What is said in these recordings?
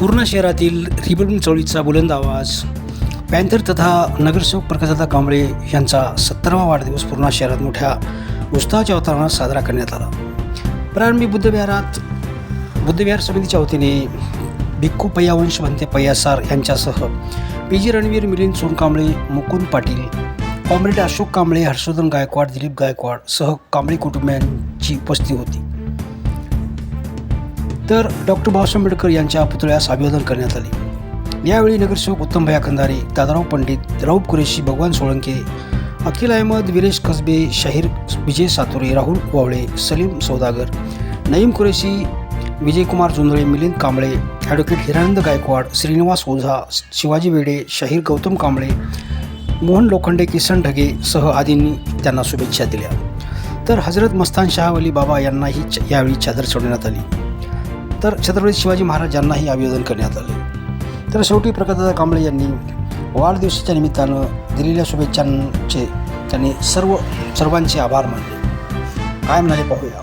पूर्णा शहरातील रिपब्लिक चळवळीचा बुलंद आवाज पॅन्थर तथा नगरसेवक प्रकाशदादा कांबळे यांचा 17वा वाढदिवस पूर्णा शहरात मोठ्या उत्साहाच्या वातावरणात साजरा करण्यात आला। प्रारंभी बुद्धविहार समितीच्या वतीने भिक्खू पय्यावंश भंते पय्यासार यांच्यासह पीजी रणवीर मिलिंद सोनकांबळे, मुकुंद पाटील, कॉम्रेड अशोक कांबळे, हर्षवर्धन गायकवाड, दिलीप गायकवाड सह कांबळे कुटुंबियांची उपस्थिती होती। तर डॉक्टर बाबासाहेब आंबेडकर यांच्या पुतळ्यास अभिवादन करण्यात आले। यावेळी नगरसेवक उत्तमभैया खंदारे, दादाराव पंडित, रऊफ कुरेशी, भगवान सोळंके, अखिल अहमद, विरेश कसबे, शाहीर विजय सातुरे, राहुल वावळे, सलीम सौदागर, नईम कुरेशी, विजयकुमार जोंधळे, मिलिंद कांबळे, ॲडव्होकेट हिरानंद गायकवाड, श्रीनिवास ओझा, शिवाजी वेडे, शाहीर गौतम कांबळे, मोहन लोखंडे, किसन ढगे सह आदींनी त्यांना शुभेच्छा दिल्या। तर हजरत मस्तान शाह वली बाबा यांनाही यावेळी चादर चढवण्यात आली। तर छत्रपती शिवाजी महाराज यांनाही अभिवादन करण्यात आले। तर शेवटी प्रकाशदादा कांबळे यांनी वाढदिवसाच्या निमित्तानं दिलेल्या शुभेच्छांचे त्यांनी सर्वांचे आभार मानले। काय म्हणाले पाहूया।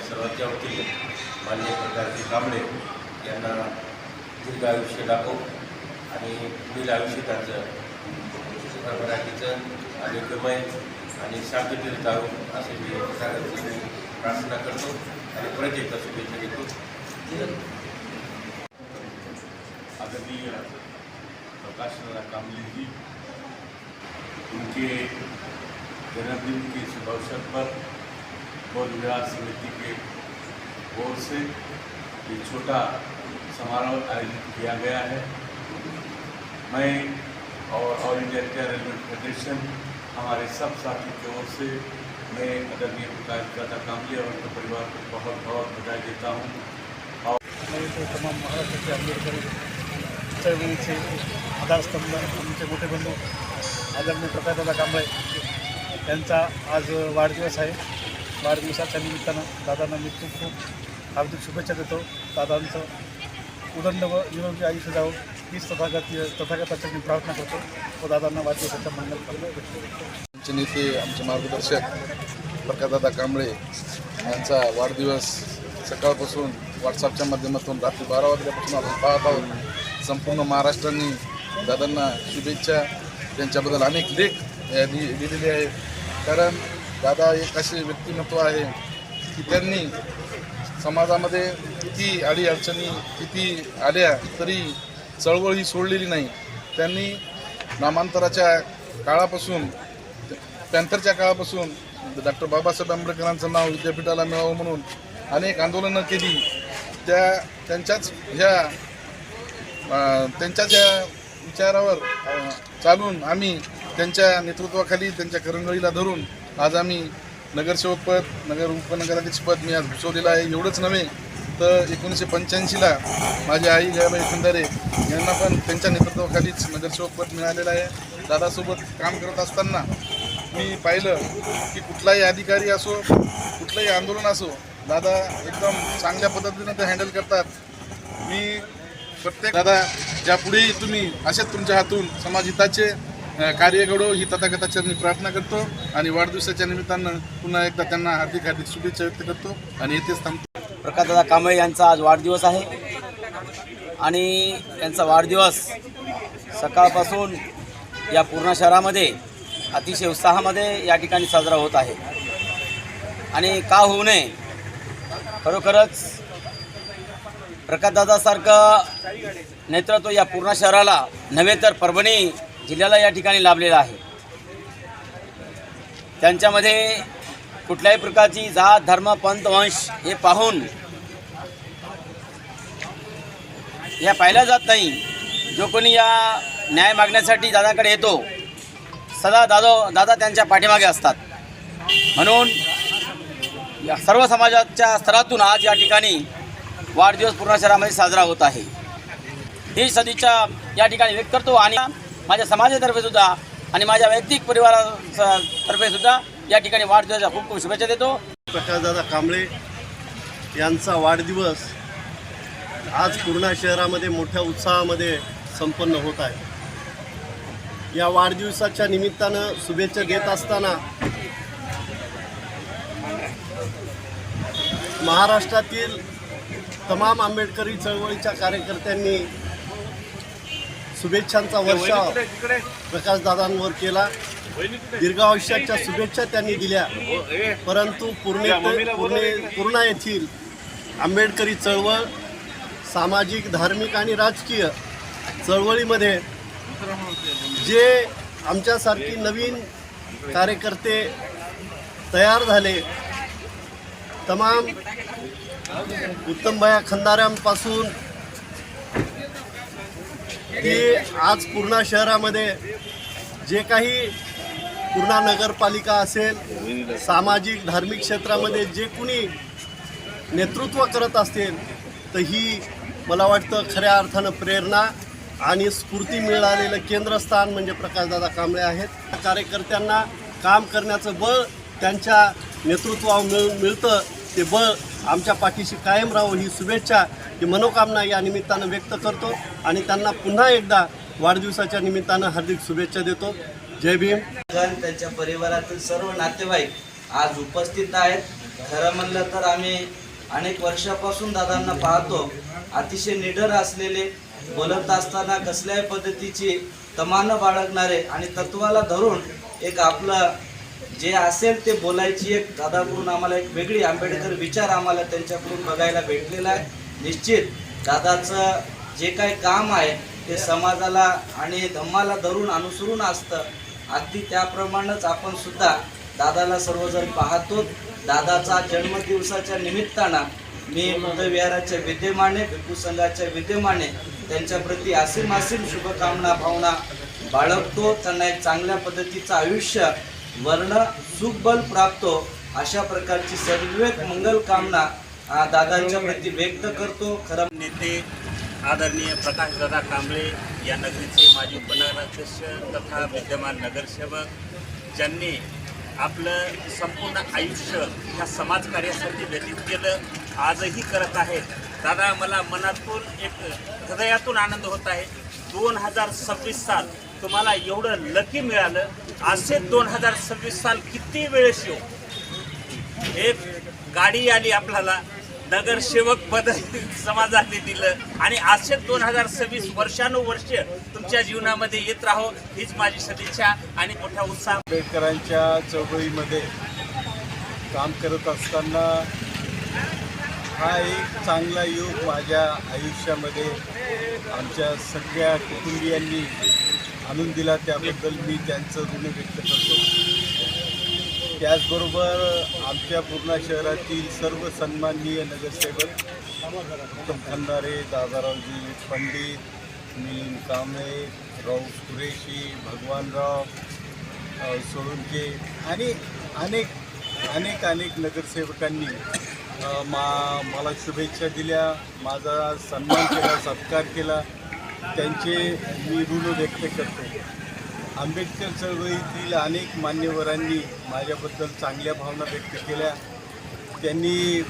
सर्वांच्या वतीने माननीय प्रकाशजी कांबळे यांना दीर्घ आयुष्य लाभो आणि पुढील आयुष्य त्यांचं भरभराटीचं आरोग्यमय आणि शांततेत जावो असे मी प्रकाशजी प्रार्थना करतो आणि परत एकदा शुभेच्छा देतो। आदरणीय प्रकाशदादा कांबळे जी, उनके जन्मदिन के शुभ अवसर पर बौद्ध विहार समिति के ओर से ये छोटा समारोह आयोजित किया गया है। मैं और ऑल इंडिया रेलवे फेडरेशन हमारे सब साथी की ओर से मैं आदरणीय प्रकाशदादा कांबळे और उनके परिवार को बहुत बहुत बधाई देता हूँ। और मैं तो तमाम महाराष्ट्र के आंबेडकर चळवळीचे आधारस्तंभ आमचे मोठे बंधू आदरणीय प्रकाशदादा कांबळे यांचा आज वाढदिवस आहे। वाढदिवसाच्या निमित्तानं दादांना मी खूप हार्दिक शुभेच्छा देतो। दादांचं उदंड व निरोगी आयुष्य जावं हीच तथागताची मी प्रार्थना करतो व दादांना वाढदिवसाच्या मंगलकामना व्यक्त करतो। आमचे नेते, आमचे मार्गदर्शक प्रकाशदादा कांबळे यांचा वाढदिवस सकाळपासून व्हॉट्सअपच्या माध्यमातून रात्री 12 वाजल्यापासून आपण पाहत आहोत। संपूर्ण महाराष्ट्राने दादांना शुभेच्छा, त्यांच्याबद्दल अनेक लेख लिहिलेले आहेत। कारण दादा एक असे व्यक्तिमत्व आहे की त्यांनी समाजामध्ये किती अडीअडचणी किती आल्या तरी चळवळ ही सोडलेली नाही। त्यांनी नामांतराच्या काळापासून, पॅन्थरच्या काळापासून डॉक्टर बाबासाहेब आंबेडकरांचं नाव विद्यापीठाला मिळावं म्हणून अनेक आंदोलनं केली। त्यांच्याच या विचारावर चालून आम्ही त्यांच्या नेतृत्वाखाली, त्यांच्या करंगळीला धरून आज आम्ही नगरसेवकपद, उपनगराध्यक्षपद मी आज भूषवलेलं आहे। एवढंच नव्हे तर 1985ला माझ्या आई गयाबाई खंदारे यांना पण त्यांच्या नेतृत्वाखालीच नगरसेवकपद मिळालेलं आहे। दादासोबत काम करत असताना मी पाहिलं की कुठलाही अधिकारी असो, कुठलंही आंदोलन असो, दादा एकदम चांगल्या पद्धतीनं ते हँडल करतात। मी प्रत्येक दादा ज्यापुढेही तुम्ही असेच तुमच्या हातून समाजहिताचे कार्य घडो ही तथागताची मी प्रार्थना करतो आणि वाढदिवसाच्या निमित्तानं पुन्हा एकदा त्यांना हार्दिक शुभेच्छा व्यक्त करतो आणि येथेच थांबतो। प्रकाशदादा कांबळे यांचा आज वाढदिवस आहे आणि त्यांचा वाढदिवस सकाळपासून या पूर्णा शहरामध्ये अतिशय उत्साहामध्ये या ठिकाणी साजरा होत आहे। आणि का होऊ नये, खरोखरच प्रकाशदादासारखं नेतृत्व या पूर्णा शहराला नव्हे तर परभणी जिल्ह्याला या ठिकाणी लाभलेला आहे। त्यांच्यामध्ये कुठल्याही प्रकारची जात, धर्म, पंथ, वंश हे पाहून या पाहिला जात नाही। जो कोणी या न्याय मागण्यासाठी दादाकडे येतो, सदा दादा त्यांच्या पाठीमागे असतात. म्हणून या सर्व समाजाच्या स्तरातून आज या ठिकाणी वाढदिवस पूर्णा शहरामध्ये साजरा होत आहे. ही सदिच्छा या ठिकाणी व्यक्त करतो आणि माझ्या समाजातर्फे सुद्धा आणि माझ्या वैयक्तिक परिवारातर्फे सुद्धा या ठिकाणी वाढदिवसाच्या खूप खूप शुभेच्छा देतो. प्रकाशदादा कांबळे यांचा वाढदिवस आज पूर्णा शहरामध्ये मोठ्या उत्साहामध्ये संपन्न होत आहे. या वाढदिवसाच्या निमित्तानं शुभेच्छा देत असताना महाराष्ट्रातील तमाम आंबेडकरी चळवळीच्या कार्यकर्त्यांनी शुभेच्छांचा वर्षाव प्रकाशदादांवर केला. दीर्घायुष्याच्या शुभेच्छा त्यांनी दिल्या. परंतु पूर्णा येथील आंबेडकरी चळवळ सामाजिक, धार्मिक आणि राजकीय चळवळीमध्ये जे आमच्यासारखी नवीन कार्यकर्ते तयार झाले, तमाम उत्तमभाया खंदाऱ्यांपासून की आज पूर्णा शहरामध्ये जे काही पूर्णा नगरपालिका असेल, सामाजिक धार्मिक क्षेत्रामध्ये जे कुणी नेतृत्व करत असतील, तर ही मला वाटतं खऱ्या अर्थानं प्रेरणा आणि स्फूर्ती मिळालेलं केंद्रस्थान म्हणजे प्रकाशदादा कांबळे आहेत. कार्यकर्त्यांना काम करण्याचं बळ त्यांच्या नेतृत्वावर मिळतं. ते बळ आमच्या पाठीशी कायम राहावं ही शुभेच्छा, ही मनोकामना या निमित्तानं व्यक्त करतो आणि त्यांना पुन्हा एकदा वाढदिवसाच्या निमित्तानं हार्दिक शुभेच्छा देतो. जय भीम. त्यांच्या परिवारातील सर्व नातेवाईक आज उपस्थित आहेत. खरं म्हणलं तर आम्ही अनेक वर्षापासून दादांना पाहतो. अतिशय निडर असलेले, बोलत असताना कसल्याही पद्धतीची तमानं बाळगणारे आणि तत्वाला धरून एक आपलं जे असेल ते बोलायची एक दादाकडून आम्हाला एक वेगळी आंबेडकर विचार आम्हाला त्यांच्याकडून बघायला भेटलेला आहे. निश्चित दादाचं जे काही काम आहे ते समाजाला आणि धम्माला धरून अनुसरून असतं. अगदी त्याप्रमाणेच आपण सुद्धा दादाला सर्वजण पाहतो. दादाचा जन्मदिवसाच्या निमित्तानं मी बुद्धविहाराच्या विद्यमाने, भिक्खू संघाच्या विद्यमाने त्यांच्याप्रती असीम शुभकामना भावना बाळगतो. त्यांना एक चांगल्या पद्धतीचं आयुष्य, वर्ण, सुखबल प्राप्त अशा प्रकारची सर्ववेक मंगल कामना दादांच्या प्रती व्यक्त करतो. खरं नेते आदरणीय प्रकाशदादा कांबळे या नगरीचे माजी उपनगराध्यक्ष तथा विद्यमान नगरसेवक, ज्यांनी आपलं संपूर्ण आयुष्य ह्या समाजकार्यासाठी व्यतीत केलं, आजही करत आहेत. दादा, मला मनातून एक हृदयातून आनंद होत आहे. 2026 साल तुम्हाला एवढं लकी मिळालं. असे 2026 साल किती वेळेस येऊ. एक गाडी आली आपल्याला, नगरसेवक पद समाजाने दिलं आणि असे 2026 वर्षानुवर्ष तुमच्या जीवनामध्ये येत राहो हीच माझी सदिच्छा आणि मोठा उत्साह. आंबेडकरांच्या चळवळीमध्ये काम करत असताना हा एक चांगला योग माझ्या आयुष्यामध्ये आमच्या सगळ्या कुटुंबियांनी आणून दिला. त्याबद्दल मी त्यांचं ऋण व्यक्त करतो. त्याचबरोबर आमच्या पूर्णा शहरातील सर्व सन्माननीय नगरसेवक उत्तम खंदारे, दादारावजी पंडित, मिलिंद कांबळे, राऊत कुरेशी, भगवानराव सोळंके आणि अनेक नगरसेवकांनी मला शुभेच्छा दिल्या, माझा सन्मान केला, सत्कार केला. त्यांचे मी ऋण व्यक्त करतो. आंबेडकर चळवळीतील अनेक मान्यवरांनी माझ्याबद्दल चांगल्या भावना व्यक्त केल्या. त्यांनी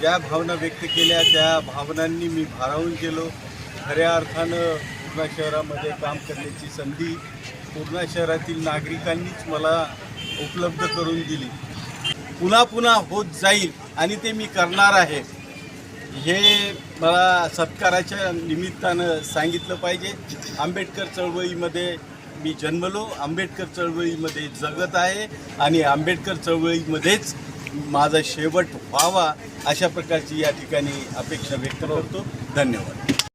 ज्या भावना व्यक्त केल्या त्या भावनांनी मी भारावून गेलो. खऱ्या अर्थानं पूर्णा शहरामध्ये काम करण्याची संधी पूर्णा शहरातील नागरिकांनीच मला उपलब्ध करून दिली. पुन्हा होत जाईल आणि ते मी करणार आहे हे मला सत्काराच्या निमित्तानं सांगितलं पाहिजे. आंबेडकर चळवळीमध्ये मी जन्मलो, आंबेडकर चळवळीमध्ये जगत आहे आणि आंबेडकर चळवळीमध्येच माझा शेवट व्हावा अशा प्रकारची या ठिकाणी अपेक्षा व्यक्त करतो. धन्यवाद.